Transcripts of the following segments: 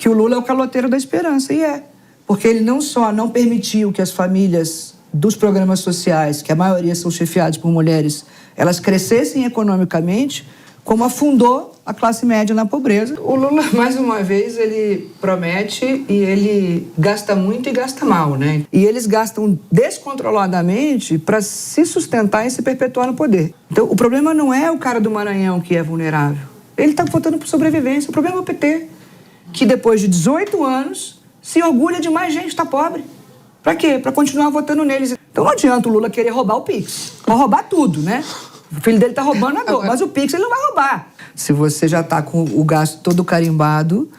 que o Lula é o caloteiro da esperança, e é. Porque ele não só não permitiu que as famílias dos programas sociais, que a maioria são chefiados por mulheres, elas crescessem economicamente, como afundou a classe média na pobreza. O Lula, mais uma vez, ele promete e ele gasta muito e gasta mal, né? E eles gastam descontroladamente para se sustentar e se perpetuar no poder. Então, o problema não é o cara do Maranhão que é vulnerável. Ele está votando por sobrevivência. O problema é o PT, que depois de 18 anos se orgulha de mais gente estar pobre. Para quê? Para continuar votando neles. Então não adianta o Lula querer roubar o Pix. Vai roubar tudo, né? O filho dele tá roubando agora, mas o Pix ele não vai roubar. Se você já tá com o gasto todo carimbado,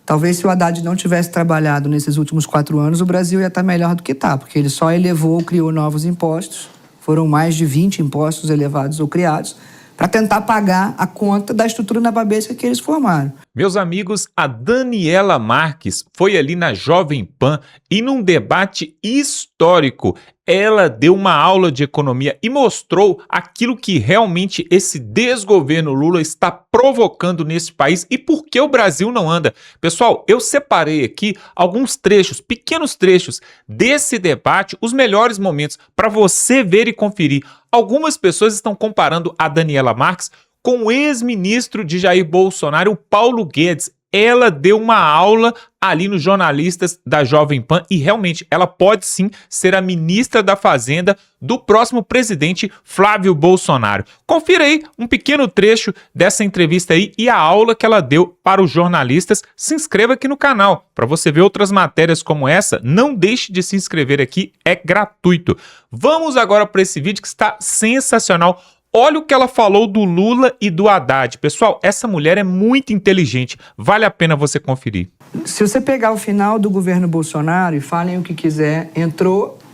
talvez se o Haddad não tivesse trabalhado nesses últimos 4 anos, o Brasil ia estar melhor do que tá, porque ele só elevou, criou novos impostos. Foram mais de 20 impostos elevados ou criados para tentar pagar a conta da estrutura nababesca que eles formaram. Meus amigos, a Daniela Marques foi ali na Jovem Pan e num debate histórico, ela deu uma aula de economia e mostrou aquilo que realmente esse desgoverno Lula está provocando nesse país e por que o Brasil não anda. Pessoal, eu separei aqui alguns trechos, pequenos trechos desse debate, os melhores momentos para você ver e conferir. Algumas pessoas estão comparando a Daniela Marques com o ex-ministro de Jair Bolsonaro, o Paulo Guedes. Ela deu uma aula ali nos jornalistas da Jovem Pan e realmente ela pode sim ser a ministra da Fazenda do próximo presidente Flávio Bolsonaro. Confira aí um pequeno trecho dessa entrevista aí e a aula que ela deu para os jornalistas. Se inscreva aqui no canal para você ver outras matérias como essa. Não deixe de se inscrever aqui, é gratuito. Vamos agora para esse vídeo que está sensacional. Olha o que ela falou do Lula e do Haddad. Pessoal, essa mulher é muito inteligente. Vale a pena você conferir. Se você pegar o final do governo Bolsonaro e falem o que quiser,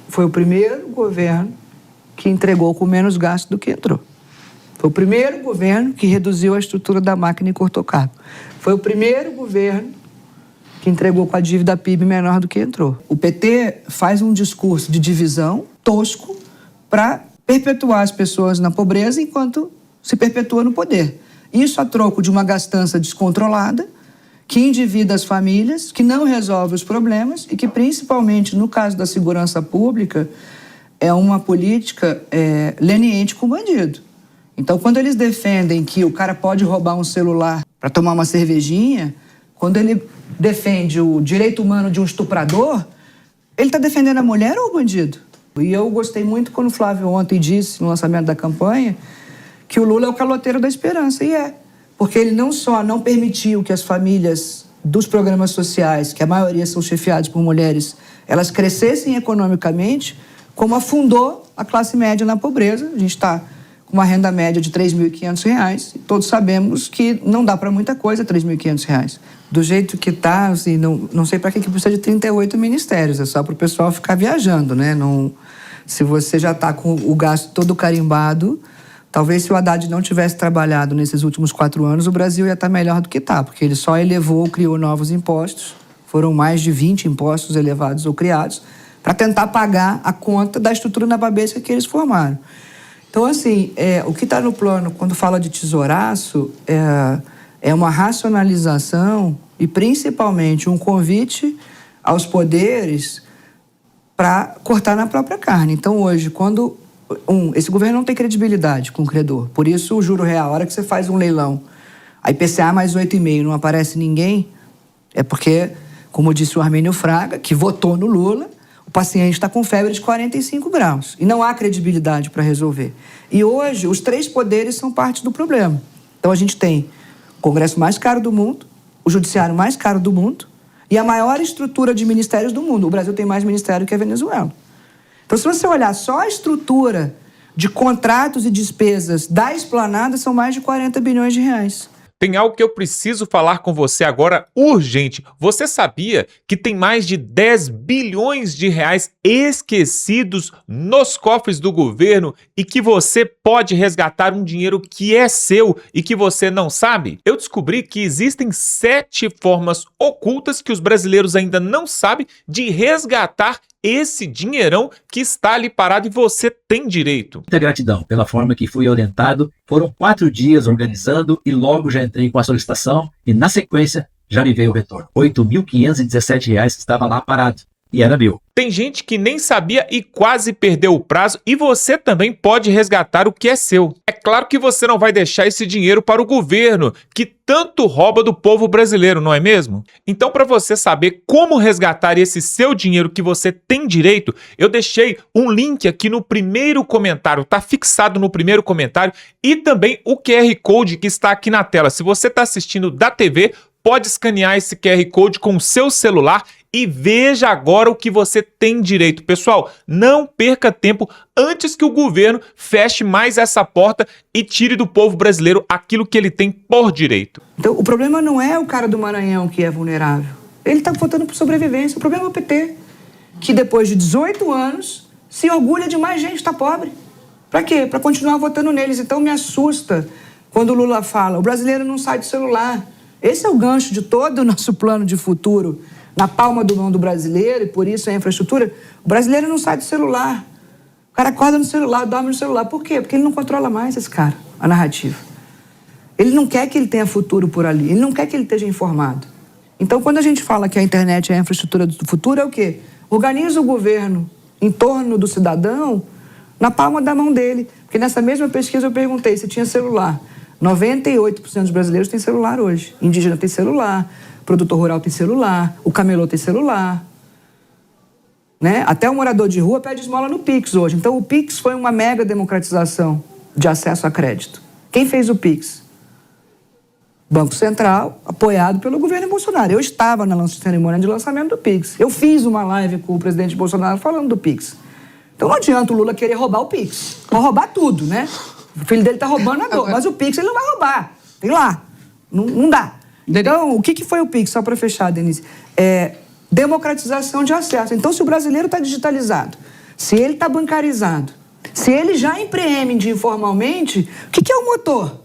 foi o primeiro governo que entregou com menos gasto do que entrou. Foi o primeiro governo que reduziu a estrutura da máquina e cortou cabo. Foi o primeiro governo que entregou com a dívida PIB menor do que entrou. O PT faz um discurso de divisão tosco para perpetuar as pessoas na pobreza enquanto se perpetua no poder. Isso a troco de uma gastança descontrolada que endivida as famílias, que não resolve os problemas e que, principalmente no caso da segurança pública, é uma política leniente com o bandido. Então, quando eles defendem que o cara pode roubar um celular para tomar uma cervejinha, quando ele defende o direito humano de um estuprador, ele está defendendo a mulher ou o bandido? E eu gostei muito quando o Flávio ontem disse, no lançamento da campanha, que o Lula é o caloteiro da esperança, e é. Porque ele não só não permitiu que as famílias dos programas sociais, que a maioria são chefiados por mulheres, elas crescessem economicamente, como afundou a classe média na pobreza. A gente está com uma renda média de R$ 3.500, e todos sabemos que não dá para muita coisa R$ 3.500. Do jeito que está, assim, não sei para que precisa de 38 ministérios, é só para o pessoal ficar viajando, né? Se você já está com o gasto todo carimbado, talvez se o Haddad não tivesse trabalhado nesses últimos 4 anos, o Brasil ia estar melhor do que está, porque ele só elevou, criou novos impostos, foram mais de 20 impostos elevados ou criados, para tentar pagar a conta da estrutura nababesca que eles formaram. Então, assim, o que está no plano, quando fala de tesouraço, é uma racionalização e, principalmente, um convite aos poderes para cortar na própria carne. Então, hoje, quando esse governo não tem credibilidade com o credor, por isso o juro real, a hora que você faz um leilão, a IPCA mais 8,5 não aparece ninguém, é porque, como disse o Armínio Fraga, que votou no Lula, o paciente está com febre de 45 graus e não há credibilidade para resolver. E hoje, os 3 poderes são parte do problema. Então, a gente tem o Congresso mais caro do mundo, o Judiciário mais caro do mundo e a maior estrutura de ministérios do mundo. O Brasil tem mais ministério que a Venezuela. Então, se você olhar só a estrutura de contratos e despesas da Esplanada, são mais de 40 bilhões de reais. Tem algo que eu preciso falar com você agora urgente. Você sabia que tem mais de 10 bilhões de reais esquecidos nos cofres do governo e que você pode resgatar um dinheiro que é seu e que você não sabe? Eu descobri que existem 7 formas ocultas que os brasileiros ainda não sabem de resgatar esse dinheirão que está ali parado e você tem direito. Muita gratidão pela forma que fui orientado. Foram 4 dias organizando e logo já entrei com a solicitação e, na sequência, já me veio o retorno. R$ 8.517 que estava lá parado. E era meu. Tem gente que nem sabia e quase perdeu o prazo, e você também pode resgatar o que é seu. É claro que você não vai deixar esse dinheiro para o governo, que tanto rouba do povo brasileiro, não é mesmo? Então, para você saber como resgatar esse seu dinheiro que você tem direito, eu deixei um link aqui no primeiro comentário, tá fixado no primeiro comentário, e também o QR Code que está aqui na tela. Se você está assistindo da TV, pode escanear esse QR Code com o seu celular e veja agora o que você tem direito. Pessoal, não perca tempo antes que o governo feche mais essa porta e tire do povo brasileiro aquilo que ele tem por direito. Então, o problema não é o cara do Maranhão que é vulnerável. Ele está votando por sobrevivência. O problema é o PT, que depois de 18 anos se orgulha de mais gente estar pobre. Para quê? Para continuar votando neles. Então, me assusta quando o Lula fala: o brasileiro não sai do celular. Esse é o gancho de todo o nosso plano de futuro na palma do mão do brasileiro, e por isso a infraestrutura. O brasileiro não sai do celular. O cara acorda no celular, dorme no celular. Por quê? Porque ele não controla mais esse cara, a narrativa. Ele não quer que ele tenha futuro por ali. Ele não quer que ele esteja informado. Então, quando a gente fala que a internet é a infraestrutura do futuro, é o quê? Organiza o governo em torno do cidadão na palma da mão dele. Porque nessa mesma pesquisa eu perguntei se tinha celular. 98% dos brasileiros têm celular hoje. Indígena tem celular, produtor rural tem celular, o camelô tem celular. Né? Até o morador de rua pede esmola no Pix hoje. Então o Pix foi uma mega democratização de acesso a crédito. Quem fez o Pix? Banco Central, apoiado pelo governo Bolsonaro. Eu estava na cerimônia de lançamento do Pix. Eu fiz uma live com o presidente Bolsonaro falando do Pix. Então não adianta o Lula querer roubar o Pix. Vai roubar tudo, né? O filho dele está roubando a dor, mas o Pix ele não vai roubar. Tem lá. Não dá. Então, o que foi o Pix? Só para fechar, Denise. Democratização de acesso. Então, se o brasileiro está digitalizado, se ele está bancarizado, se ele já empreende informalmente, o que é o motor?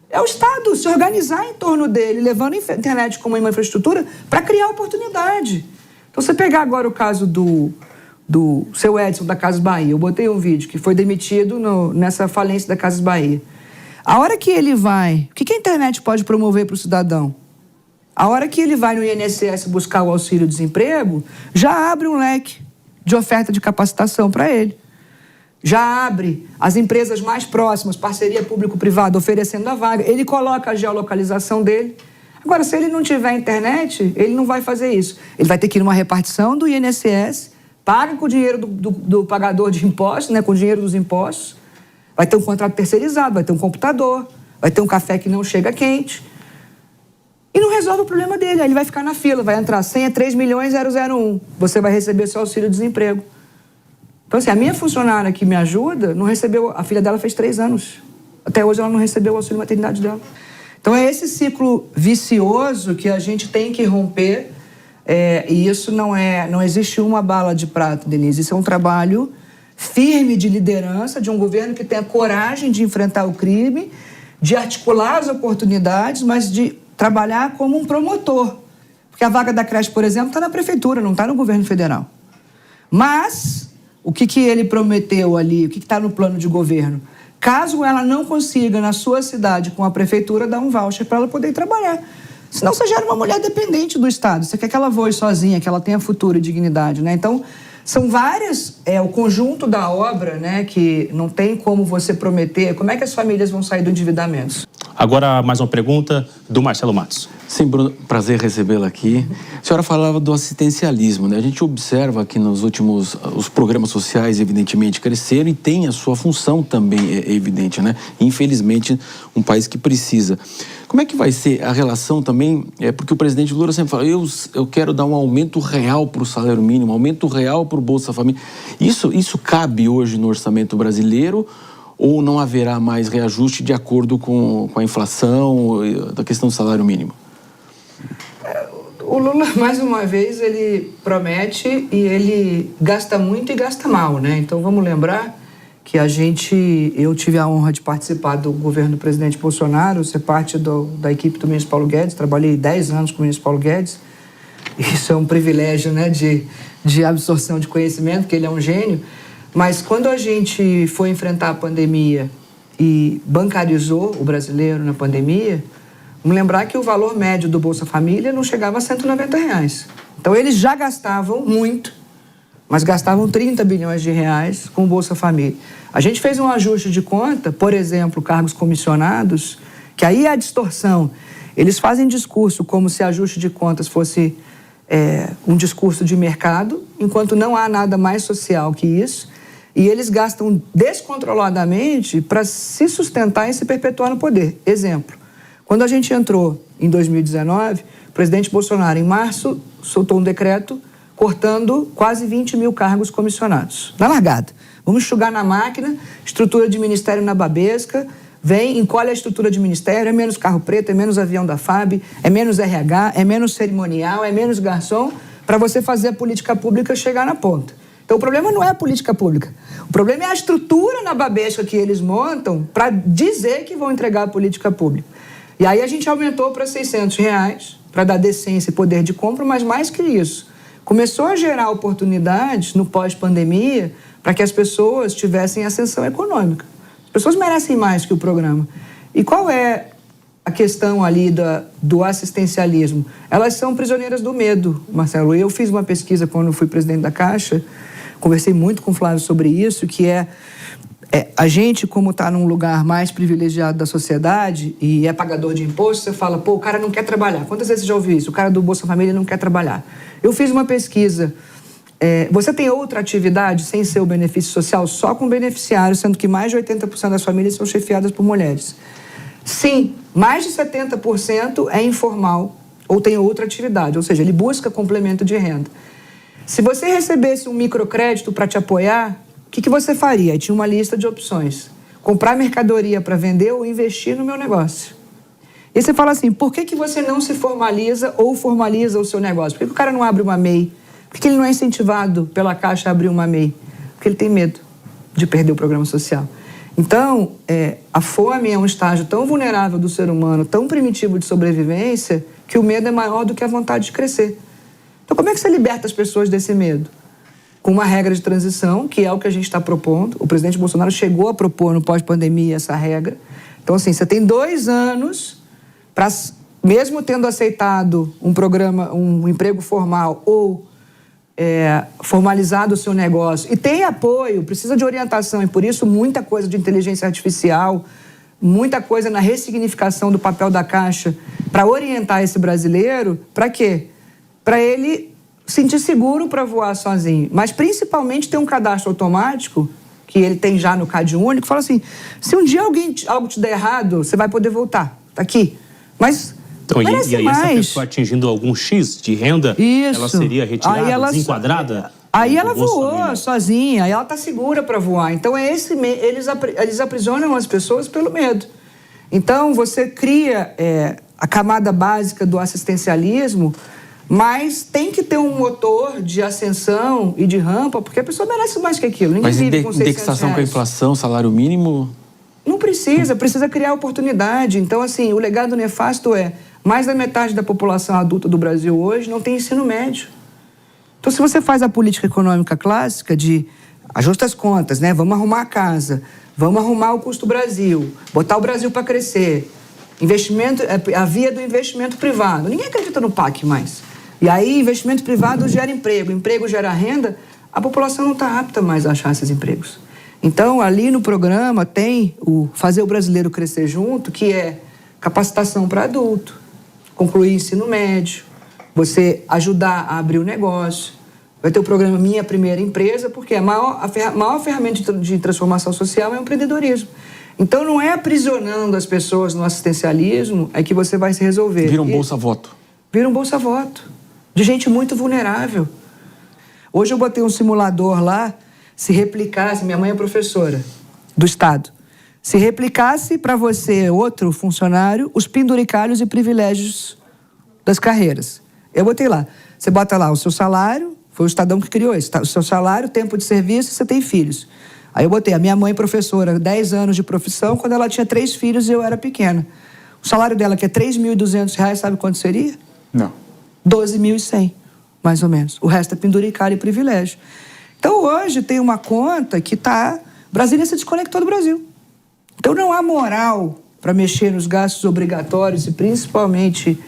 É o Estado se organizar em torno dele, levando a internet como uma infraestrutura para criar oportunidade. Então, você pegar agora o caso do seu Edson da Casas Bahia, eu botei um vídeo que foi demitido nessa falência da Casas Bahia. A hora que ele vai... O que a internet pode promover para o cidadão? A hora que ele vai no INSS buscar o auxílio-desemprego, já abre um leque de oferta de capacitação para ele. Já abre as empresas mais próximas, parceria público-privada, oferecendo a vaga. Ele coloca a geolocalização dele. Agora, se ele não tiver internet, ele não vai fazer isso. Ele vai ter que ir numa repartição do INSS, paga com o dinheiro do pagador de impostos, né, com o dinheiro dos impostos. Vai ter um contrato terceirizado, vai ter um computador, vai ter um café que não chega quente. E não resolve o problema dele. Aí ele vai ficar na fila, vai entrar senha 3.000.001. Você vai receber seu auxílio-desemprego. Então, assim, a minha funcionária que me ajuda não recebeu... A filha dela fez 3 anos. Até hoje ela não recebeu o auxílio-maternidade dela. Então, é esse ciclo vicioso que a gente tem que romper. E isso não existe uma bala de prata, Denise. Isso é um trabalho firme de liderança de um governo que tenha coragem de enfrentar o crime, de articular as oportunidades, mas de trabalhar como um promotor. Porque a vaga da creche, por exemplo, está na prefeitura, não está no governo federal. Mas o que ele prometeu ali, o que está no plano de governo? Caso ela não consiga, na sua cidade, com a prefeitura, dar um voucher para ela poder trabalhar. Senão você gera uma mulher dependente do Estado. Você quer que ela voe sozinha, que ela tenha futuro e dignidade, né? Então, são várias... o conjunto da obra, né, que não tem como você prometer. Como é que as famílias vão sair do endividamento? Agora, mais uma pergunta do Marcelo Matos. Sim, Bruno, prazer recebê-la aqui. A senhora falava do assistencialismo, né? A gente observa que nos últimos... Os programas sociais, evidentemente, cresceram e tem a sua função também, é evidente, né? Infelizmente, um país que precisa. Como é que vai ser a relação também? Porque o presidente Lula sempre fala, eu quero dar um aumento real para o salário mínimo, aumento real para o Bolsa Família. Isso cabe hoje no orçamento brasileiro ou não haverá mais reajuste de acordo com a inflação, da questão do salário mínimo? O Lula, mais uma vez, ele promete e ele gasta muito e gasta mal, né? Então, vamos lembrar que eu tive a honra de participar do governo do presidente Bolsonaro, ser parte da equipe do ministro Paulo Guedes, trabalhei 10 anos com o ministro Paulo Guedes. Isso é um privilégio, né, de absorção de conhecimento, porque ele é um gênio. Mas quando a gente foi enfrentar a pandemia e bancarizou o brasileiro na pandemia, Vamos lembrar que o valor médio do Bolsa Família não chegava a R$190. Então, eles já gastavam muito, mas gastavam 30 bilhões de reais com o Bolsa Família. A gente fez um ajuste de conta, por exemplo, cargos comissionados, que aí é a distorção. Eles fazem discurso como se ajuste de contas fosse um discurso de mercado, enquanto não há nada mais social que isso, e eles gastam descontroladamente para se sustentar e se perpetuar no poder. Exemplo, quando a gente entrou em 2019, o presidente Bolsonaro, em março, soltou um decreto cortando quase 20 mil cargos comissionados. Na largada. Vamos enxugar na máquina, estrutura de ministério na babesca, vem, encolhe a estrutura de ministério, é menos carro preto, é menos avião da FAB, é menos RH, é menos cerimonial, é menos garçom, para você fazer a política pública chegar na ponta. Então, o problema não é a política pública. O problema é a estrutura na babesca que eles montam para dizer que vão entregar a política pública. E aí a gente aumentou para R$600, para dar decência e poder de compra, mas mais que isso. Começou a gerar oportunidades no pós-pandemia para que as pessoas tivessem ascensão econômica. As pessoas merecem mais que o programa. E qual é a questão ali do assistencialismo? Elas são prisioneiras do medo, Marcelo. Eu fiz uma pesquisa quando fui presidente da Caixa, conversei muito com o Flávio sobre isso, que a gente, como está num lugar mais privilegiado da sociedade e é pagador de imposto, você fala, pô, o cara não quer trabalhar. Quantas vezes você já ouviu isso? O cara do Bolsa Família não quer trabalhar. Eu fiz uma pesquisa. Você tem outra atividade sem ser o benefício social só com beneficiários, sendo que mais de 80% das famílias são chefiadas por mulheres. Sim, mais de 70% é informal ou tem outra atividade, ou seja, ele busca complemento de renda. Se você recebesse um microcrédito para te apoiar, o que você faria? Aí tinha uma lista de opções. Comprar mercadoria para vender ou investir no meu negócio. E você fala assim, por que você não se formaliza ou formaliza o seu negócio? Por que o cara não abre uma MEI? Por que ele não é incentivado pela Caixa a abrir uma MEI? Porque ele tem medo de perder o programa social. Então, a fome é um estágio tão vulnerável do ser humano, tão primitivo de sobrevivência, que o medo é maior do que a vontade de crescer. Então, como é que você liberta as pessoas desse medo? Com uma regra de transição, que é o que a gente está propondo. O presidente Bolsonaro chegou a propor no pós-pandemia essa regra. Então, assim, você tem 2 anos para, mesmo tendo aceitado um programa, um emprego formal ou formalizado o seu negócio e tem apoio, precisa de orientação e por isso muita coisa de inteligência artificial, muita coisa na ressignificação do papel da Caixa para orientar esse brasileiro, para quê? Para ele sentir seguro para voar sozinho, mas principalmente ter um cadastro automático que ele tem já no Cade Único, que fala assim, se um dia algo te der errado, você vai poder voltar, tá aqui, mas então, e aí mais. essa pessoa atingindo algum X de renda, isso. Ela seria retirada, desenquadrada? Aí ela voou sozinha, aí ela está segura para voar. Então, eles aprisionam as pessoas pelo medo. Então, você cria a camada básica do assistencialismo, mas tem que ter um motor de ascensão e de rampa, porque a pessoa merece mais que aquilo. Ninguém vive com 600 indexação com a inflação, salário mínimo? Não precisa criar oportunidade. Então, assim, o legado nefasto mais da metade da população adulta do Brasil hoje não tem ensino médio. Então, se você faz a política econômica clássica de ajusta as contas, né? Vamos arrumar a casa, vamos arrumar o custo Brasil, botar o Brasil para crescer, investimento, a via do investimento privado. Ninguém acredita no PAC mais. E aí, investimento privado gera emprego, emprego gera renda, a população não está apta mais a achar esses empregos. Então, ali no programa tem o Fazer o Brasileiro Crescer Junto, que é capacitação para adulto, concluir ensino médio, você ajudar a abrir o negócio. Vai ter o programa Minha Primeira Empresa, porque a maior ferramenta de transformação social é o empreendedorismo. Então, não é aprisionando as pessoas no assistencialismo que você vai se resolver. Vira um bolsa-voto. Vira um bolsa-voto. De gente muito vulnerável. Hoje eu botei um simulador lá, se replicasse, minha mãe é professora do Estado, se replicasse para você, outro funcionário, os penduricalhos e privilégios das carreiras. Eu botei lá, você bota lá o seu salário, foi o Estadão que criou isso, o seu salário, tempo de serviço e você tem filhos. Aí eu botei a minha mãe professora, 10 anos de profissão, quando ela tinha 3 filhos e eu era pequena. O salário dela, que é R$3.200, sabe quanto seria? Não. 12.100, mais ou menos. O resto é penduricalho e privilégio. Então, hoje, tem uma conta que Brasília se desconectou do Brasil. Então, não há moral para mexer nos gastos obrigatórios e, principalmente,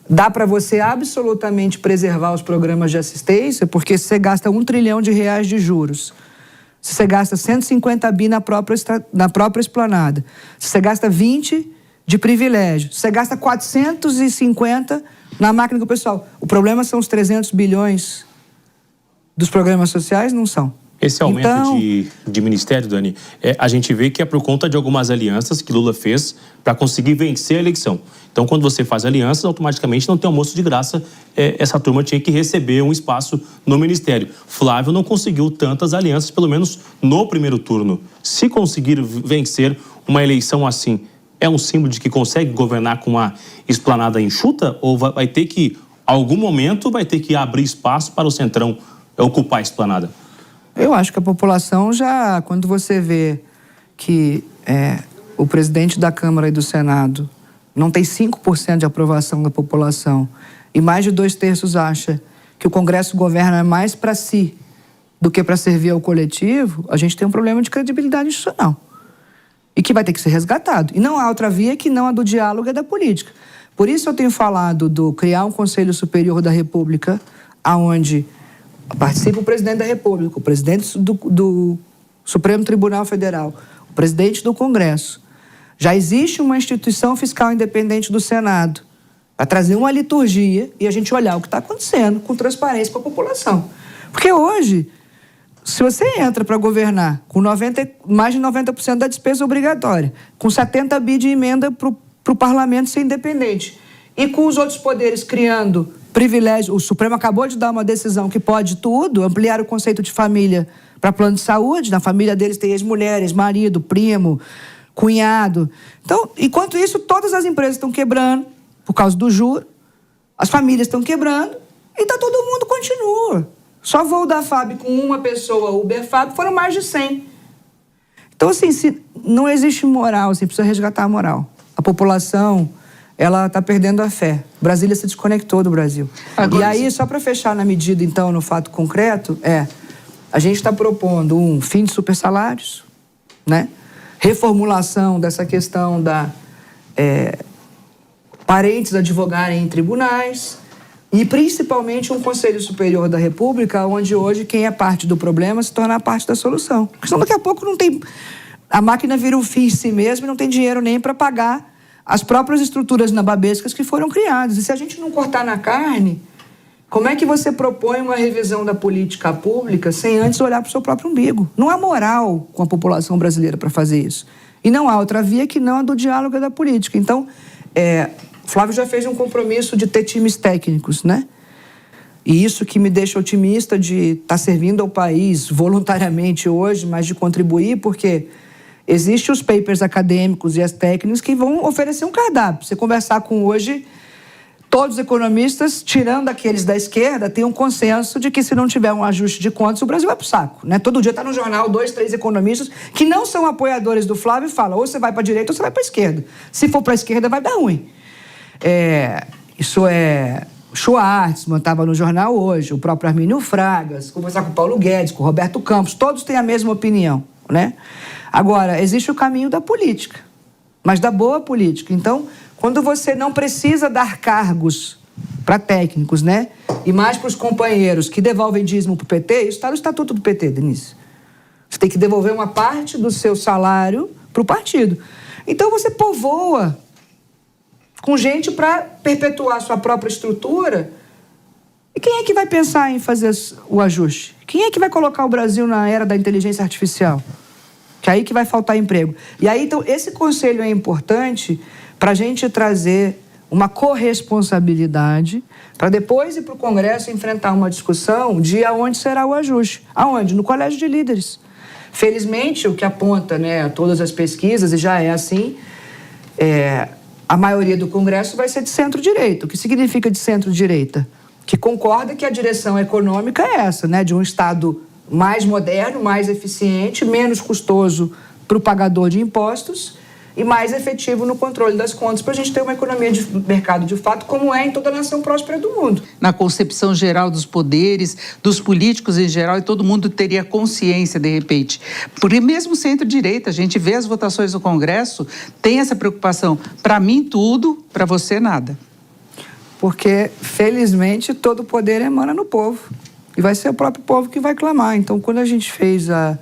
dá para você absolutamente preservar os programas de assistência, porque se você gasta R$1 trilhão de juros, se você gasta 150 bi na própria esplanada, se você gasta 20 de privilégio, se você gasta 450 na máquina do pessoal. O problema são os 300 bilhões dos programas sociais? Não são. Esse aumento Então, de ministério, Dani, a gente vê que é por conta de algumas alianças que Lula fez para conseguir vencer a eleição. Então, quando você faz alianças, automaticamente não tem almoço de graça. Essa turma tinha que receber um espaço no ministério. Flávio não conseguiu tantas alianças, pelo menos no primeiro turno. Se conseguir vencer uma eleição assim, é um símbolo de que consegue governar com uma esplanada enxuta? Ou vai ter que, algum momento, vai ter que abrir espaço para o Centrão ocupar a esplanada? Eu acho que a população já, quando você vê que o presidente da Câmara e do Senado não tem 5% de aprovação da população e mais de 2/3 acha que o Congresso governa mais para si do que para servir ao coletivo, a gente tem um problema de credibilidade institucional e que vai ter que ser resgatado. E não há outra via que não a do diálogo e da política. Por isso eu tenho falado do criar um Conselho Superior da República, aonde participa o presidente da República, o presidente do Supremo Tribunal Federal, o presidente do Congresso. Já existe uma instituição fiscal independente do Senado para trazer uma liturgia e a gente olhar o que está acontecendo com transparência para a população. Porque hoje, se você entra para governar com mais de 90% da despesa obrigatória, com 70 bi de emenda para o parlamento ser independente e com os outros poderes criando privilégio, o Supremo acabou de dar uma decisão que pode tudo, ampliar o conceito de família para plano de saúde. Na família deles tem ex-mulher, ex-marido, primo, cunhado. Então, enquanto isso, todas as empresas estão quebrando por causa do juro, as famílias estão quebrando e todo mundo continua. Só voo da FAB com uma pessoa, Uber FAB, foram mais de 100. Então, assim, não existe moral, você precisa resgatar a moral. A população, ela está perdendo a fé. Brasília se desconectou do Brasil. Agora, e aí, só para fechar na medida, então, no fato concreto, a gente está propondo um fim de supersalários, né? Reformulação dessa questão da parentes advogarem em tribunais e, principalmente, um Conselho Superior da República, onde hoje quem é parte do problema se torna parte da solução. Porque senão daqui a pouco não tem... A máquina vira um fim em si mesmo e não tem dinheiro nem para pagar as próprias estruturas nababescas que foram criadas. E se a gente não cortar na carne, como é que você propõe uma revisão da política pública sem antes olhar para o seu próprio umbigo? Não há moral com a população brasileira para fazer isso. E não há outra via que não a do diálogo e da política. Então, Flávio já fez um compromisso de ter times técnicos, né? E isso que me deixa otimista de estar servindo ao país voluntariamente hoje, mas de contribuir, porque existem os papers acadêmicos e as técnicas que vão oferecer um cardápio. Você conversar com hoje, todos os economistas, tirando aqueles da esquerda, têm um consenso de que se não tiver um ajuste de contas, o Brasil vai pro saco, né? Todo dia está no jornal 2, 3 economistas que não são apoiadores do Flávio e falam, ou você vai para a direita ou você vai para a esquerda. Se for para a esquerda, vai dar ruim. Isso é... Schwartzman estava no jornal hoje, o próprio Armínio Fragas, conversar com o Paulo Guedes, com o Roberto Campos, todos têm a mesma opinião, né? Agora, existe o caminho da política, mas da boa política. Então, quando você não precisa dar cargos para técnicos, né? E mais para os companheiros que devolvem dízimo para o PT, isso está no estatuto do PT, Denise. Você tem que devolver uma parte do seu salário para o partido. Então, você povoa com gente para perpetuar sua própria estrutura. E quem é que vai pensar em fazer o ajuste? Quem é que vai colocar o Brasil na era da inteligência artificial? Que é aí que vai faltar emprego. E aí, então, esse conselho é importante para a gente trazer uma corresponsabilidade para depois ir para o Congresso enfrentar uma discussão de aonde será o ajuste. Aonde? No Colégio de Líderes. Felizmente, o que aponta, né, todas as pesquisas, e já é assim, a maioria do Congresso vai ser de centro-direita. O que significa de centro-direita? Que concorda que a direção econômica é essa, né? De um Estado mais moderno, mais eficiente, menos custoso para o pagador de impostos e mais efetivo no controle das contas para a gente ter uma economia de mercado de fato, como é em toda a nação próspera do mundo. Na concepção geral dos poderes, dos políticos em geral, e todo mundo teria consciência, de repente. Porque mesmo centro-direita, a gente vê as votações no Congresso, tem essa preocupação. Para mim, tudo, para você, nada. Porque, felizmente, todo o poder emana no povo. E vai ser o próprio povo que vai clamar. Então, quando a gente fez a...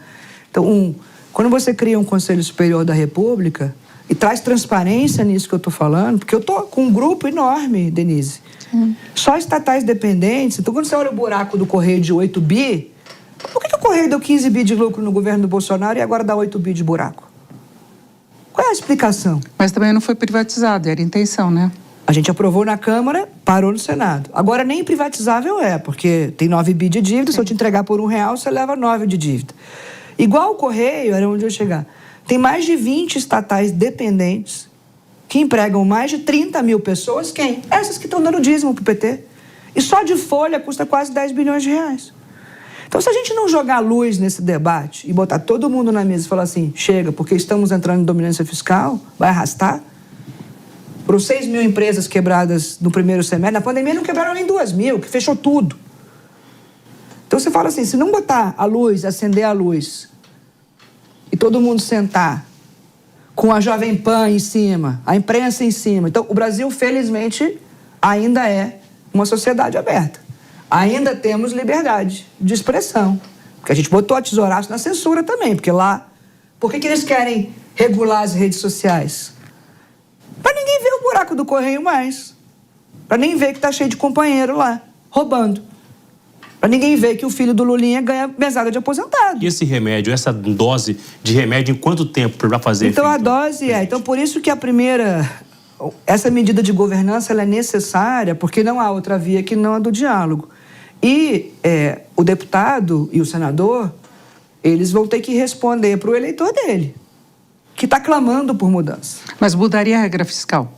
Então, quando você cria um Conselho Superior da República e traz transparência nisso que eu estou falando, porque eu estou com um grupo enorme, Denise. Só estatais dependentes. Então, quando você olha o buraco do Correio de 8 bi, por que o Correio deu 15 bi de lucro no governo do Bolsonaro e agora dá 8 bi de buraco? Qual é a explicação? Mas também não foi privatizado, era intenção, né? A gente aprovou na Câmara, parou no Senado. Agora, nem privatizável é, porque tem 9 bi de dívida, se eu te entregar por R$1, você leva 9 de dívida. Igual o Correio, era onde eu ia chegar. Tem mais de 20 estatais dependentes que empregam mais de 30 mil pessoas. Quem? Essas que estão dando dízimo pro PT. E só de folha custa quase 10 bilhões de reais. Então, se a gente não jogar luz nesse debate e botar todo mundo na mesa e falar assim, chega, porque estamos entrando em dominância fiscal, vai arrastar. Foram 6 mil empresas quebradas no primeiro semestre. Na pandemia não quebraram nem 2 mil, que fechou tudo. Então você fala assim, se não botar a luz, acender a luz, e todo mundo sentar com a Jovem Pan em cima, a imprensa em cima. Então, o Brasil, felizmente, ainda é uma sociedade aberta. Ainda temos liberdade de expressão. Porque a gente botou a tesouraço na censura também, porque lá... Por que eles querem regular as redes sociais? Para ninguém ver o buraco do Correio mais. Para ninguém ver que está cheio de companheiro lá, roubando. Para ninguém ver que o filho do Lulinha ganha mesada de aposentado. E esse remédio, essa dose de remédio, em quanto tempo para fazer Então, efeito? a dose é... Então, por isso que a primeira... Essa medida de governança ela é necessária, porque não há outra via que não a do diálogo. E o deputado e o senador, eles vão ter que responder para o eleitor dele, que está clamando por mudança. Mas mudaria a regra fiscal?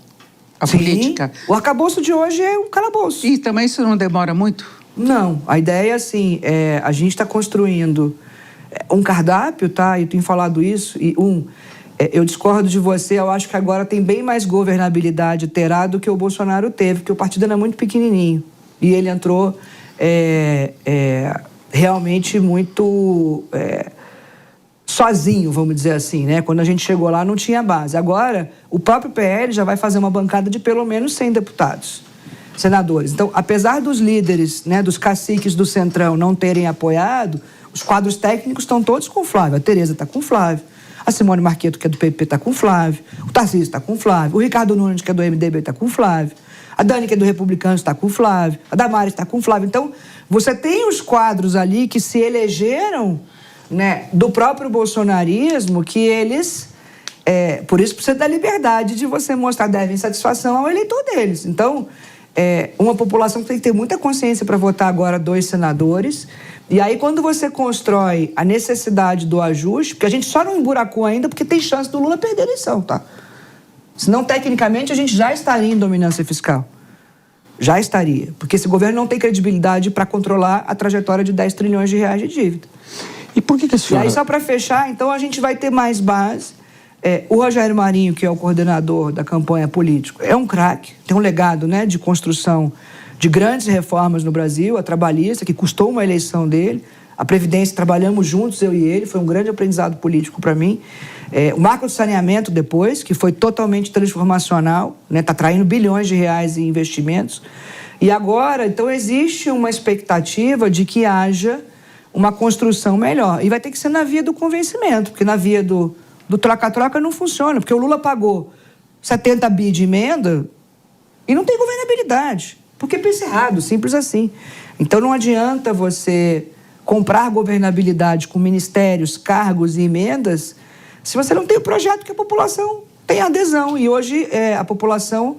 A Sim, política? O arcabouço de hoje é um calabouço. E também isso não demora muito? Não, a ideia é assim, a gente está construindo um cardápio, tá? Eu tenho falado isso, e eu discordo de você, eu acho que agora tem bem mais governabilidade terá do que o Bolsonaro teve, porque o partido era muito pequenininho, e ele entrou realmente muito sozinho, vamos dizer assim, né? Quando a gente chegou lá não tinha base. Agora, o próprio PL já vai fazer uma bancada de pelo menos 100 deputados. Senadores. Então, apesar dos líderes, né, dos caciques do Centrão não terem apoiado, os quadros técnicos estão todos com o Flávio. A Tereza está com o Flávio, a Simone Marqueto, que é do PP, está com o Flávio, o Tarcísio está com o Flávio, o Ricardo Nunes, que é do MDB, está com o Flávio, a Dani, que é do Republicanos, está com o Flávio, a Damares está com o Flávio. Então, você tem os quadros ali que se elegeram, né, do próprio bolsonarismo, que eles... por isso precisa da liberdade de você mostrar, devem satisfação ao eleitor deles. Então... uma população que tem que ter muita consciência para votar agora 2 senadores. E aí, quando você constrói a necessidade do ajuste, porque a gente só não emburacou ainda porque tem chance do Lula perder a eleição, tá? Senão, tecnicamente, a gente já estaria em dominância fiscal. Já estaria. Porque esse governo não tem credibilidade para controlar a trajetória de 10 trilhões de reais de dívida. E por que a senhora... E aí, só para fechar, então, a gente vai ter mais base. O Rogério Marinho, que é o coordenador da campanha política, é um craque, tem um legado, né, de construção de grandes reformas no Brasil, a trabalhista, que custou uma eleição dele, a Previdência, trabalhamos juntos, eu e ele, foi um grande aprendizado político para mim. O marco do saneamento depois, que foi totalmente transformacional, né, está traindo bilhões de reais em investimentos. E agora, então, existe uma expectativa de que haja uma construção melhor. E vai ter que ser na via do convencimento, porque na via do troca-troca não funciona, porque o Lula pagou 70 bi de emenda e não tem governabilidade, porque pensa errado, simples assim. Então não adianta você comprar governabilidade com ministérios, cargos e emendas se você não tem o projeto que a população tem adesão. E hoje a população,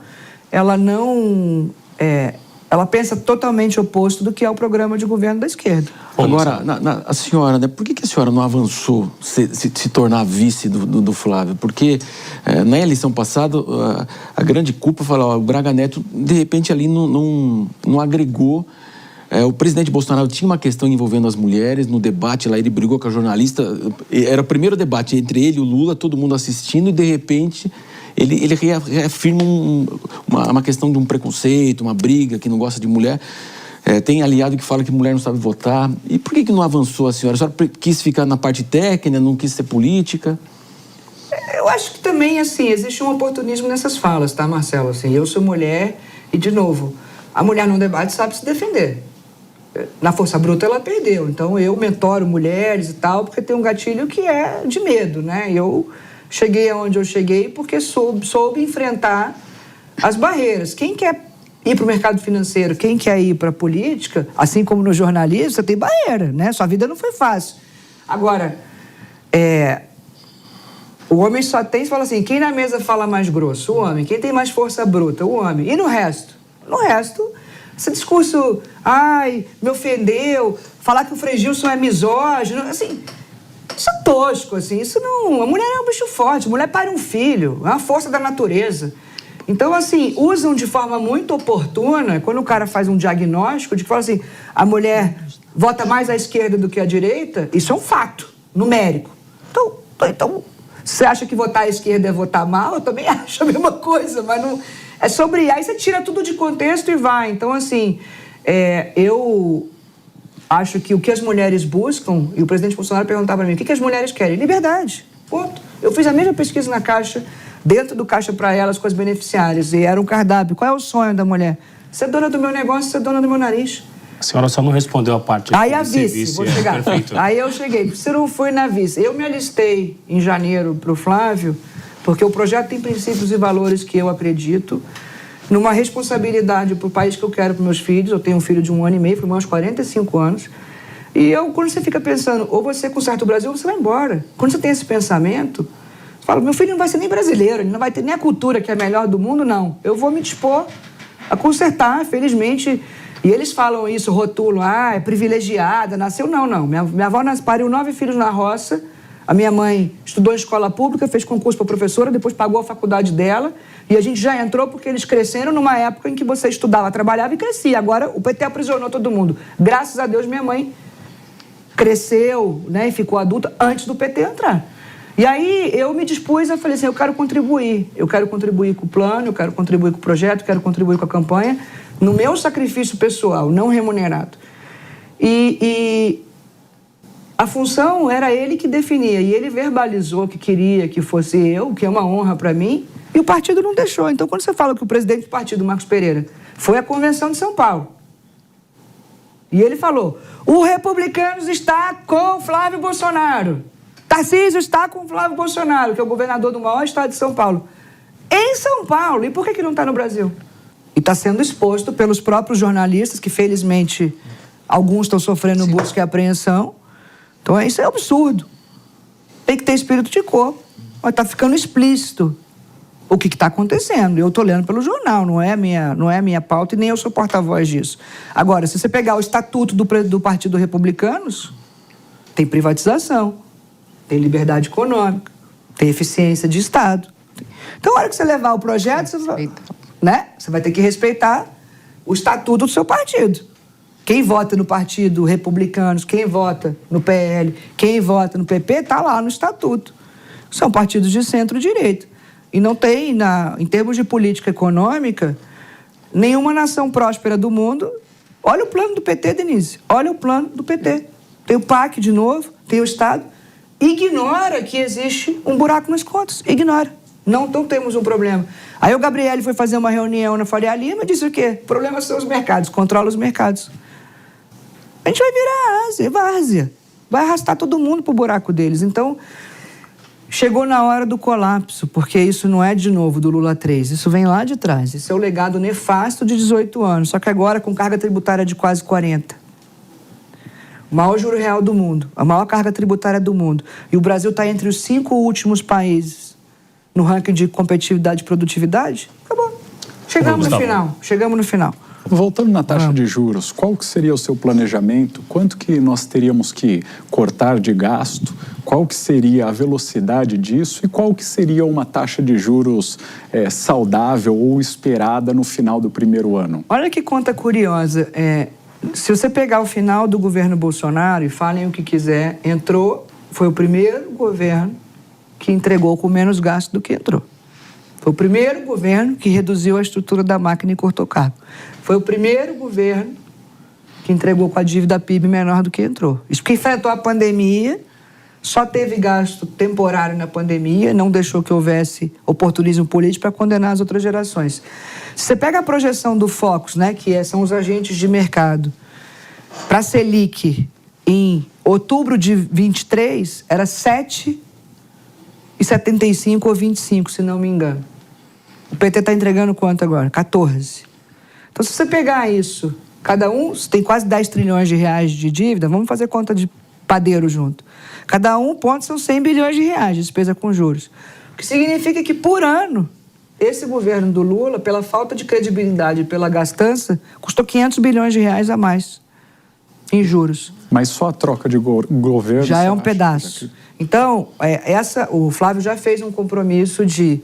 ela não... ela pensa totalmente oposto do que é o programa de governo da esquerda. Agora, a senhora, né, por que a senhora não avançou se tornar vice do Flávio? Porque na eleição passada, a grande culpa foi o Braga Neto, de repente, ali não agregou O presidente Bolsonaro tinha uma questão envolvendo as mulheres. No debate lá, ele brigou com a jornalista. Era o primeiro debate entre ele e o Lula, todo mundo assistindo, e de repente ele reafirma uma questão de um preconceito, uma briga, que não gosta de mulher. Tem aliado que fala que mulher não sabe votar. E por que não avançou a senhora? A senhora quis ficar na parte técnica, não quis ser política? Eu acho que também, assim, existe um oportunismo nessas falas, tá, Marcelo? Assim, eu sou mulher e, de novo, a mulher num debate sabe se defender. Na força bruta ela perdeu. Então eu mentoro mulheres e tal, porque tem um gatilho que é de medo, né? Eu cheguei aonde eu cheguei porque soube enfrentar as barreiras. Quem quer ir para o mercado financeiro, quem quer ir para a política, assim como no jornalismo, você tem barreira, né? Sua vida não foi fácil. Agora, o homem só tem, você fala assim, quem na mesa fala mais grosso? O homem. Quem tem mais força bruta? O homem. E no resto? No resto, esse discurso, me ofendeu, falar que o Frei Gilson é misógino, assim, isso é tosco, assim, isso não... A mulher é um bicho forte, a mulher pare um filho, é uma força da natureza. Então, assim, usam de forma muito oportuna, quando o cara faz um diagnóstico, de que fala assim, a mulher vota mais à esquerda do que à direita, isso é um fato numérico. Então você acha que votar à esquerda é votar mal? Eu também acho a mesma coisa, mas não... É sobre... Aí você tira tudo de contexto e vai. Então, assim, eu acho que o que as mulheres buscam, e o presidente Bolsonaro perguntava para mim, o que as mulheres querem? Liberdade. Ponto. Eu fiz a mesma pesquisa na Caixa, dentro do Caixa para Elas, com as beneficiárias, e era um cardápio. Qual é o sonho da mulher? Ser dona do meu negócio, ser dona do meu nariz. A senhora só não respondeu a parte Aí a de ser vice, vou chegar. Perfeito. Aí eu cheguei. Se não fui na vice. Eu me alistei em janeiro para o Flávio, porque o projeto tem princípios e valores que eu acredito, numa responsabilidade para o país que eu quero para meus filhos. Eu tenho um filho de 1 ano e meio, fui aos 45 anos. E quando você fica pensando, ou você conserta o Brasil, ou você vai embora. Quando você tem esse pensamento, você fala, meu filho não vai ser nem brasileiro, ele não vai ter nem a cultura que é a melhor do mundo, não. Eu vou me dispor a consertar, felizmente. E eles falam isso, rotulam, é privilegiada, nasceu. Não. Minha avó pariu 9 filhos na roça. A minha mãe estudou em escola pública, fez concurso para professora, depois pagou a faculdade dela. E a gente já entrou porque eles cresceram numa época em que você estudava, trabalhava e crescia. Agora o PT aprisionou todo mundo. Graças a Deus, minha mãe cresceu, né, e ficou adulta antes do PT entrar. E aí eu me dispus, eu falei assim, eu quero contribuir com o plano, eu quero contribuir com o projeto, eu quero contribuir com a campanha, no meu sacrifício pessoal, não remunerado. E a função era ele que definia, e ele verbalizou que queria que fosse eu, que é uma honra para mim, e o partido não deixou. Então, quando você fala que o presidente do partido, Marcos Pereira, foi à Convenção de São Paulo, e ele falou, o Republicanos está com Flávio Bolsonaro, Tarcísio está com Flávio Bolsonaro, que é o governador do maior estado de São Paulo, em São Paulo, e por que não está no Brasil? E está sendo exposto pelos próprios jornalistas, que felizmente alguns estão sofrendo busca e apreensão. Então isso é absurdo. Tem que ter espírito de corpo. Mas está ficando explícito o que está acontecendo. Eu estou lendo pelo jornal, não é minha pauta e nem eu sou porta-voz disso. Agora, se você pegar o estatuto do Partido Republicanos, tem privatização, tem liberdade econômica, tem eficiência de Estado. Então, na hora que você levar o projeto, você vai ter que respeitar o estatuto do seu partido. Quem vota no Partido Republicanos, quem vota no PL, quem vota no PP, está lá no estatuto. São partidos de centro-direita. E não tem, em termos de política econômica, nenhuma nação próspera do mundo. Olha o plano do PT, Denise. Olha o plano do PT. Tem o PAC de novo, tem o Estado. Ignora que existe um buraco nas contas. Ignora. Não temos um problema. Aí o Gabriel foi fazer uma reunião na Faria Lima e disse o quê? O problema são os mercados, controla os mercados. A gente vai virar várzea. Vai arrastar todo mundo pro buraco deles. Então, chegou na hora do colapso, porque isso não é, de novo, do Lula 3. Isso vem lá de trás. Isso é o legado nefasto de 18 anos, só que agora com carga tributária de quase 40. O maior juro real do mundo, a maior carga tributária do mundo. E o Brasil está entre os 5 últimos países no ranking de competitividade e produtividade. Acabou. Chegamos no final. Voltando na taxa de juros, qual que seria o seu planejamento? Quanto que nós teríamos que cortar de gasto? Qual que seria a velocidade disso? E qual que seria uma taxa de juros saudável ou esperada no final do primeiro ano? Olha que conta curiosa. Se você pegar o final do governo Bolsonaro e falem o que quiser, foi o primeiro governo que entregou com menos gasto do que entrou. Foi o primeiro governo que reduziu a estrutura da máquina e cortou cabo. Foi o primeiro governo que entregou com a dívida PIB menor do que entrou. Isso porque enfrentou a pandemia, só teve gasto temporário na pandemia, não deixou que houvesse oportunismo político para condenar as outras gerações. Se você pega a projeção do Focus, né, são os agentes de mercado, para a Selic em outubro de 23, era 7,75 ou 25, se não me engano. O PT está entregando quanto agora? 14. Então, se você pegar isso, cada um tem quase 10 trilhões de reais de dívida, vamos fazer conta de padeiro junto. Cada ponto são 100 bilhões de reais de despesa com juros. O que significa que, por ano, esse governo do Lula, pela falta de credibilidade e pela gastança, custou 500 bilhões de reais a mais em juros. Mas só a troca de governo... Já é um pedaço. Então, o Flávio já fez um compromisso de...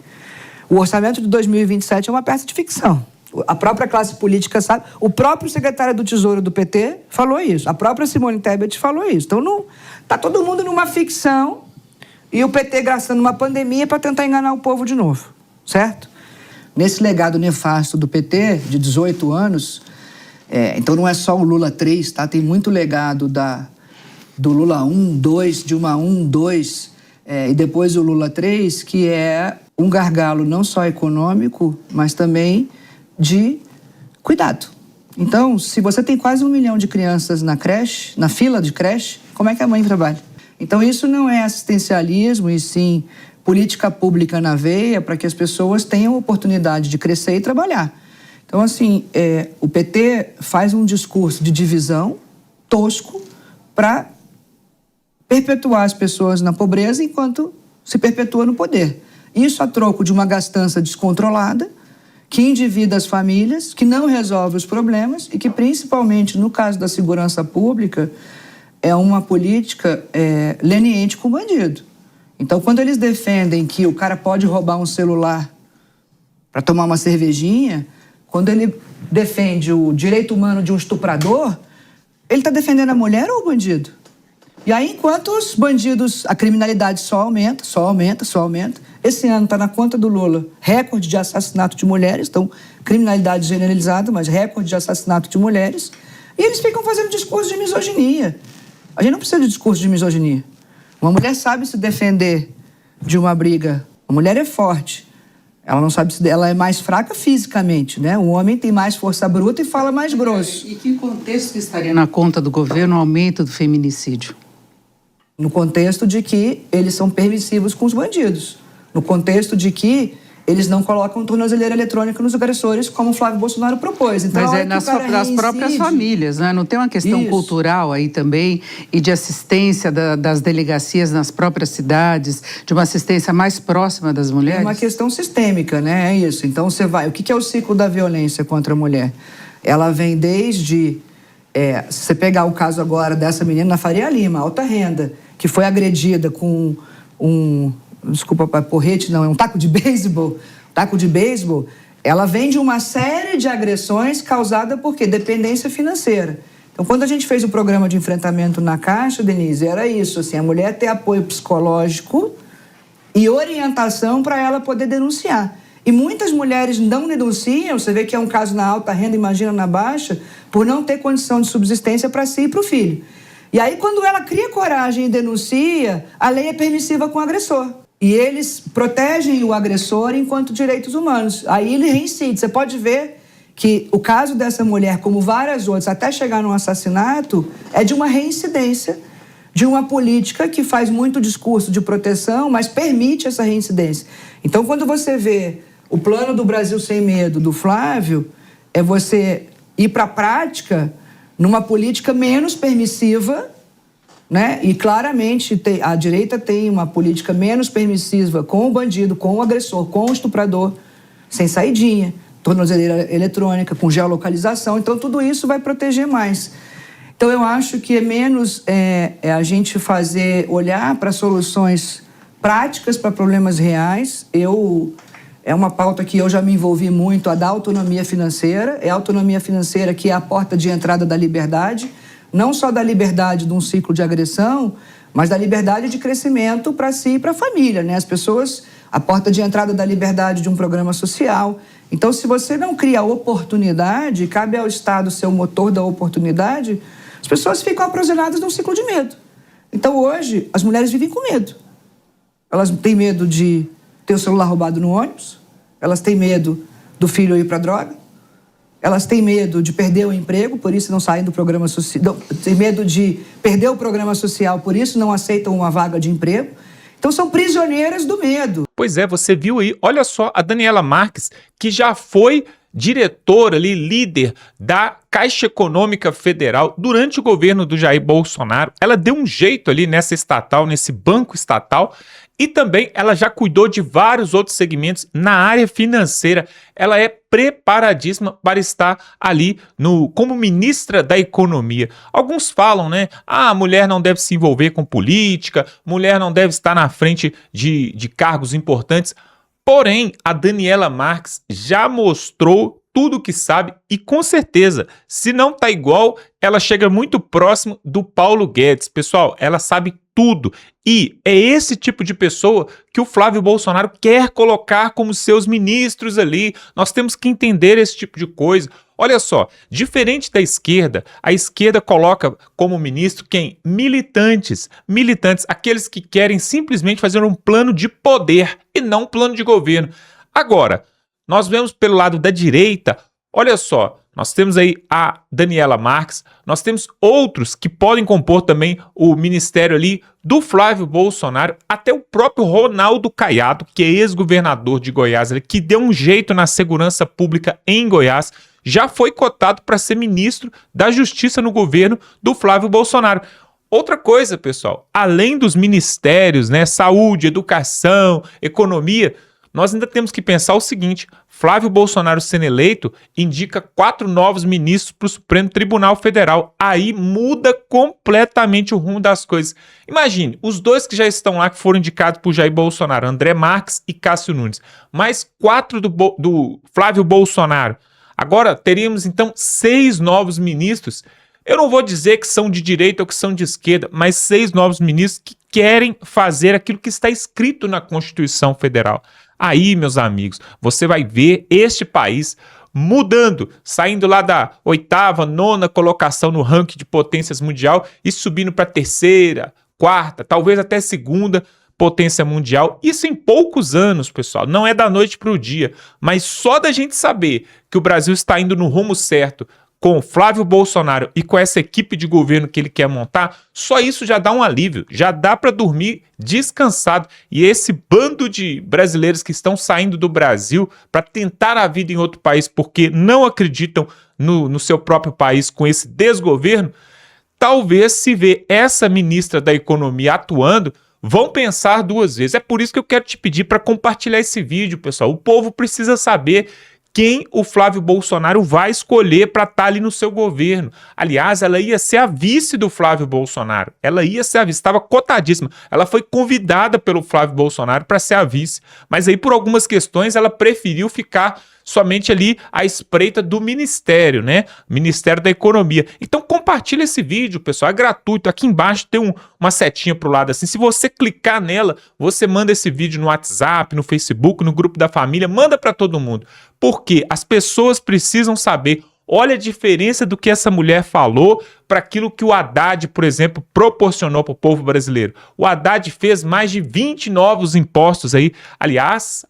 O orçamento de 2027 é uma peça de ficção. A própria classe política sabe. O próprio secretário do Tesouro do PT falou isso. A própria Simone Tebet falou isso. Então, está todo mundo numa ficção e o PT gastando uma pandemia para tentar enganar o povo de novo. Certo? Nesse legado nefasto do PT, de 18 anos, então não é só o Lula 3, tá? Tem muito legado do Lula 1, 2, Dilma 1, 2, e depois o Lula 3, que é um gargalo não só econômico, mas também de cuidado. Então, se você tem quase 1 milhão de crianças na fila de creche, como é que a mãe trabalha? Então, isso não é assistencialismo, e sim política pública na veia para que as pessoas tenham oportunidade de crescer e trabalhar. Então, assim, o PT faz um discurso de divisão tosco para perpetuar as pessoas na pobreza enquanto se perpetua no poder. Isso a troco de uma gastança descontrolada, que endivida as famílias, que não resolve os problemas e que, principalmente no caso da segurança pública, é uma política leniente com o bandido. Então, quando eles defendem que o cara pode roubar um celular para tomar uma cervejinha, quando ele defende o direito humano de um estuprador, ele está defendendo a mulher ou o bandido? E aí, enquanto os bandidos, a criminalidade só aumenta, só aumenta, só aumenta. Esse ano está na conta do Lula recorde de assassinato de mulheres, então criminalidade generalizada, mas recorde de assassinato de mulheres. E eles ficam fazendo discurso de misoginia. A gente não precisa de discurso de misoginia. Uma mulher sabe se defender de uma briga. A mulher é forte. Ela não sabe se ela é mais fraca fisicamente, né? O homem tem mais força bruta e fala mais grosso. E que contexto estaria na conta do governo o aumento do feminicídio? No contexto de que eles são permissivos com os bandidos. No contexto de que eles não colocam tornozeleira eletrônica nos agressores, como o Flávio Bolsonaro propôs. Então, mas nas próprias famílias, né? Não tem uma questão cultural aí também e de assistência das delegacias nas próprias cidades, de uma assistência mais próxima das mulheres? É uma questão sistêmica, né? É isso. Então, você vai... O que é o ciclo da violência contra a mulher? Ela vem desde... se você pegar o caso agora dessa menina na Faria Lima, alta renda, que foi agredida com desculpa, porrete não, é um taco de beisebol. Ela vem de uma série de agressões causada por quê? Dependência financeira. Então, quando a gente fez o programa de enfrentamento na Caixa, Denise, era isso, assim, a mulher ter apoio psicológico e orientação para ela poder denunciar. E muitas mulheres não denunciam, você vê que é um caso na alta renda, imagina na baixa, por não ter condição de subsistência para si e para o filho. E aí, quando ela cria coragem e denuncia, a lei é permissiva com o agressor. E eles protegem o agressor enquanto direitos humanos. Aí ele reincide. Você pode ver que o caso dessa mulher, como várias outras, até chegar no assassinato, é de uma reincidência, de uma política que faz muito discurso de proteção, mas permite essa reincidência. Então, quando você vê o plano do Brasil Sem Medo, do Flávio, é você ir para a prática numa política menos permissiva, né? E claramente a direita tem uma política menos permissiva com o bandido, com o agressor, com o estuprador, sem saidinha, tornozeleira eletrônica, com geolocalização. Então, tudo isso vai proteger mais. Então, eu acho que é menos a gente olhar para soluções práticas, para problemas reais. Eu é uma pauta que eu já me envolvi muito, a da autonomia financeira. É a autonomia financeira que é a porta de entrada da liberdade, não só da liberdade de um ciclo de agressão, mas da liberdade de crescimento para si e para a família, né? As pessoas, a porta de entrada da liberdade de um programa social. Então, se você não cria oportunidade, cabe ao Estado ser o motor da oportunidade, as pessoas ficam aprisionadas num ciclo de medo. Então, hoje, as mulheres vivem com medo. Elas têm medo de ter o celular roubado no ônibus, elas têm medo do filho ir para a droga, elas têm medo de perder o emprego, por isso não saem do programa social, têm medo de perder o programa social, por isso não aceitam uma vaga de emprego. Então são prisioneiras do medo. Pois é, você viu aí, olha só, a Daniela Marques, que já foi diretora ali, líder da Caixa Econômica Federal durante o governo do Jair Bolsonaro. Ela deu um jeito ali nessa estatal, nesse banco estatal, e também ela já cuidou de vários outros segmentos na área financeira. Ela é preparadíssima para estar ali como ministra da Economia. Alguns falam, né? Ah, a mulher não deve se envolver com política, mulher não deve estar na frente de cargos importantes. Porém, a Daniela Marques já mostrou tudo o que sabe e, com certeza, se não tá igual, ela chega muito próximo do Paulo Guedes. Pessoal, ela sabe tudo. E é esse tipo de pessoa que o Flávio Bolsonaro quer colocar como seus ministros ali. Nós temos que entender esse tipo de coisa. Olha só, diferente da esquerda, a esquerda coloca como ministro quem? Militantes, aqueles que querem simplesmente fazer um plano de poder e não um plano de governo. Agora, nós vemos pelo lado da direita, olha só, nós temos aí a Daniela Marques, nós temos outros que podem compor também o ministério ali do Flávio Bolsonaro, até o próprio Ronaldo Caiado, que é ex-governador de Goiás, que deu um jeito na segurança pública em Goiás, já foi cotado para ser ministro da Justiça no governo do Flávio Bolsonaro. Outra coisa, pessoal, além dos ministérios, né, saúde, educação, economia, nós ainda temos que pensar o seguinte: Flávio Bolsonaro sendo eleito indica 4 novos ministros para o Supremo Tribunal Federal. Aí muda completamente o rumo das coisas. Imagine, os 2 que já estão lá, que foram indicados por Jair Bolsonaro, André Marques e Cássio Nunes, mais 4 do Flávio Bolsonaro. Agora teríamos então 6 novos ministros. Eu não vou dizer que são de direita ou que são de esquerda, mas 6 novos ministros que querem fazer aquilo que está escrito na Constituição Federal. Aí, meus amigos, você vai ver este país mudando, saindo lá da 8ª, 9ª colocação no ranking de potências mundial e subindo para 3ª, 4ª, talvez até 2ª potência mundial. Isso em poucos anos, pessoal. Não é da noite para o dia, mas só da gente saber que o Brasil está indo no rumo certo com Flávio Bolsonaro e com essa equipe de governo que ele quer montar, só isso já dá um alívio, já dá para dormir descansado. E esse bando de brasileiros que estão saindo do Brasil para tentar a vida em outro país porque não acreditam no seu próprio país com esse desgoverno, talvez se vê essa ministra da Economia atuando, vão pensar 2 vezes. É por isso que eu quero te pedir para compartilhar esse vídeo, pessoal. O povo precisa saber quem o Flávio Bolsonaro vai escolher para estar ali no seu governo. Aliás, ela ia ser a vice do Flávio Bolsonaro. Ela ia ser a vice, estava cotadíssima. Ela foi convidada pelo Flávio Bolsonaro para ser a vice. Mas aí, por algumas questões, ela preferiu ficar somente ali à espreita do Ministério, né? Ministério da Economia. Então compartilha esse vídeo, pessoal, é gratuito. Aqui embaixo tem uma setinha pro lado assim. Se você clicar nela, você manda esse vídeo no WhatsApp, no Facebook, no grupo da família, manda para todo mundo. Porque as pessoas precisam saber. Olha a diferença do que essa mulher falou para aquilo que o Haddad, por exemplo, proporcionou para o povo brasileiro. O Haddad fez mais de 20 novos impostos aí. Aliás,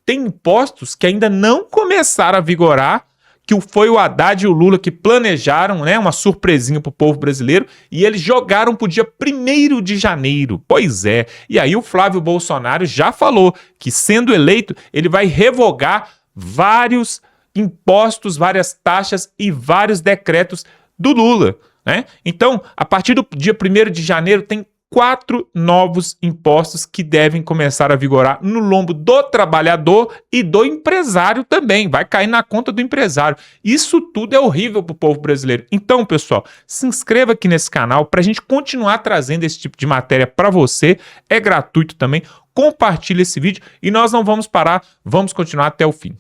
tem impostos que ainda não começaram a vigorar, que foi o Haddad e o Lula que planejaram, né, uma surpresinha para o povo brasileiro, e eles jogaram para o dia 1º de janeiro. Pois é. E aí o Flávio Bolsonaro já falou que, sendo eleito, ele vai revogar vários impostos, várias taxas e vários decretos do Lula, né? Então, a partir do dia 1º de janeiro, tem 4 novos impostos que devem começar a vigorar no lombo do trabalhador e do empresário também. Vai cair na conta do empresário. Isso tudo é horrível para o povo brasileiro. Então, pessoal, se inscreva aqui nesse canal para a gente continuar trazendo esse tipo de matéria para você. É gratuito também. compartilha esse vídeo e nós não vamos parar, vamos continuar até o fim.